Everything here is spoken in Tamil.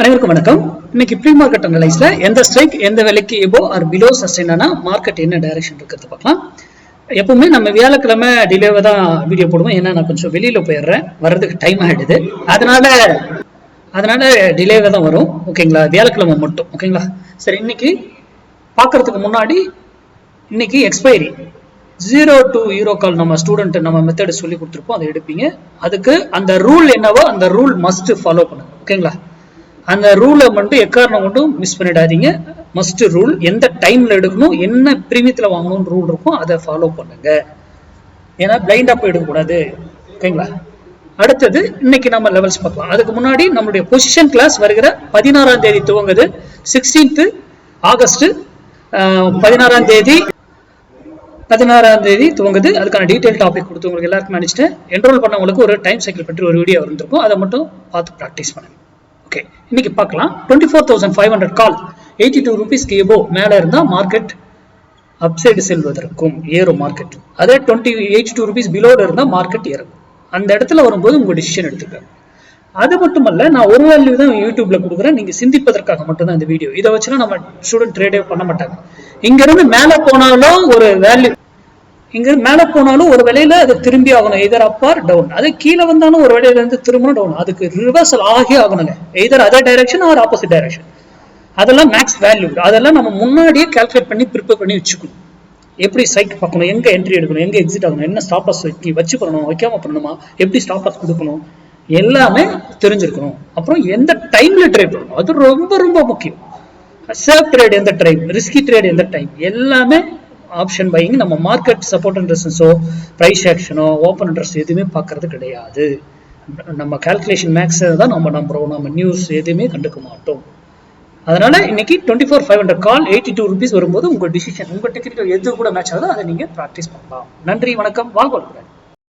அனைவருக்கும் வணக்கம். இன்னைக்கு ப்ரீ மார்க்கெட் அனலைஸ்ல எந்த ஸ்ட்ரைக் எந்த விலைக்கு எபோ ஆர் பிலோ சஸ்டைன் ஆனா மார்க்கெட் என்ன டைரக்ஷன் இருக்கிறது பார்க்கலாம். எப்பவுமே நம்ம வியாழக்கிழமை டிலேவை தான் வீடியோ போடுவோம். ஏன்னா நான் கொஞ்சம் வெளியில போயிடுறேன், வர்றதுக்கு டைம் ஆகிடுது. அதனால டிலேவை தான் வரும். ஓகேங்களா, வியாழக்கிழமை மட்டும். ஓகேங்களா, சரி. இன்னைக்கு பார்க்கறதுக்கு முன்னாடி இன்னைக்கு எக்ஸ்பைரி 0 to யூரோ கால் நம்ம ஸ்டூடெண்ட் நம்ம மெத்தட் சொல்லி கொடுத்துருப்போம், அதை எடுப்பீங்க. அதுக்கு அந்த ரூல் என்னவோ அந்த ரூல் மஸ்ட் ஃபாலோ பண்ணுங்க. ஓகேங்களா, அந்த ரூலை மட்டும் எக்காரணம் மட்டும் மிஸ் பண்ணிடாதீங்க. மஸ்ட் ரூல், எந்த டைம்ல எடுக்கணும், என்ன பிரீமியத்துல வாங்கணும்னு ரூல் இருக்கும், அதை ஃபாலோ பண்ணுங்க. ஏன்னா பிளைண்டா போய் எடுக்கக்கூடாது. ஓகேங்களா, அடுத்தது இன்னைக்கு நம்ம லெவல்ஸ் பார்க்கலாம். அதுக்கு முன்னாடி நம்மளுடைய பொசிஷன் கிளாஸ் வருகிற 16ஆம் தேதி துவங்குது. 16th ஆகஸ்ட் 16ஆம் தேதி துவங்குது. அதுக்கான டீடைல் டாபிக் கொடுத்து உங்களுக்கு எல்லாருக்கும் நினைச்சிட்டேன். என்ரோல் பண்ணவங்களுக்கு ஒரு டைம் சைக்கிள் பற்றி ஒரு வீடியோ இருந்திருக்கும், அதை மட்டும் பார்த்து ப்ராக்டிஸ் பண்ணுங்க. ஓகே, இன்னைக்கு பார்க்கலாம். 24,500 கால் 82 ரூபீஸ்க்கு எபோ மேல இருந்தா மார்க்கெட் அப்சைடு செல்வதற்கும் ஏறும் மார்க்கெட். அதே 82 ரூபீஸ் பிலோல இருந்தா மார்க்கெட் ஏறும். அந்த இடத்துல வரும்போது உங்க டிசிஷன் எடுத்துக்க. அது மட்டுமல்ல, நான் ஒரு வேல்யூ தான் யூடியூப்ல கொடுக்குறேன், நீங்க சிந்திப்பதற்காக மட்டும்தான் இந்த வீடியோ. இதை வச்சுலாம் நம்ம ஸ்டூடெண்ட் ட்ரேடே பண்ண மாட்டாங்க. இங்க இருந்து மேல போனாலும் ஒரு வேல்யூ, இங்க மேல போனாலும் ஒரு விலையில அது திரும்பி ஆகணும், எதர் அப் ஆர் டவுன். அது கீழே வந்தாலும் ஒரு விலையில இருந்து திரும்பணும் டவுன், அதுக்கு ரிவர்சல் ஆகி ஆகணுங்க, either other direction or opposite direction. அதெல்லாம் மேக்ஸ் வேல்யூ, அதெல்லாம் நம்ம முன்னாடியே கால்குலேட் பண்ணி ப்ரிப்பேர் பண்ணி வச்சுக்கணும். எப்படி சைட் பார்க்கணும், எங்க என்ட்ரி எடுக்கணும், எங்க எக்ஸிட் ஆகணும், என்ன ஸ்டாப் லாஸ் வச்சு பண்ணணும், வைக்காம பண்ணணுமா, எப்படி ஸ்டாப் லாஸ் கொடுக்கணும், எல்லாமே தெரிஞ்சிருக்கணும். அப்புறம் எந்த டைம்ல ட்ரேட் பண்ணணும், அது ரொம்ப ரொம்ப முக்கியம். சேஃப் ட்ரேட் எந்த டைம், ரிஸ்கி ட்ரேட் எந்த டைம், எல்லாமே ஆப்ஷன் பையிங். நம்ம மார்க்கெட் சப்போர்ட் அண்ட் ரெசிஸ்டன்ஸோ பிரைஸ் ஆக்ஷனோ ஓப்பன் இன்ட்ரெஸ்ட் எதுவுமே பார்க்கறது கிடையாது. நம்ம கால்குலேஷன் மேக்ஸ் தான் நம்ம நம்புறோம், நம்ம நியூஸ் எதுவுமே கண்டுக்க மாட்டோம். அதனால இன்னைக்கு 24,500 கால் 82 ரூபீஸ் வரும்போது உங்க டிசிஷன், உங்க டெக்னிக்கல் எது கூட மேட்ச் ஆகுதோ அதை நீங்க ப்ராக்டிஸ் பண்ணலாம். நன்றி, வணக்கம், வாழ்க வளமுடன்.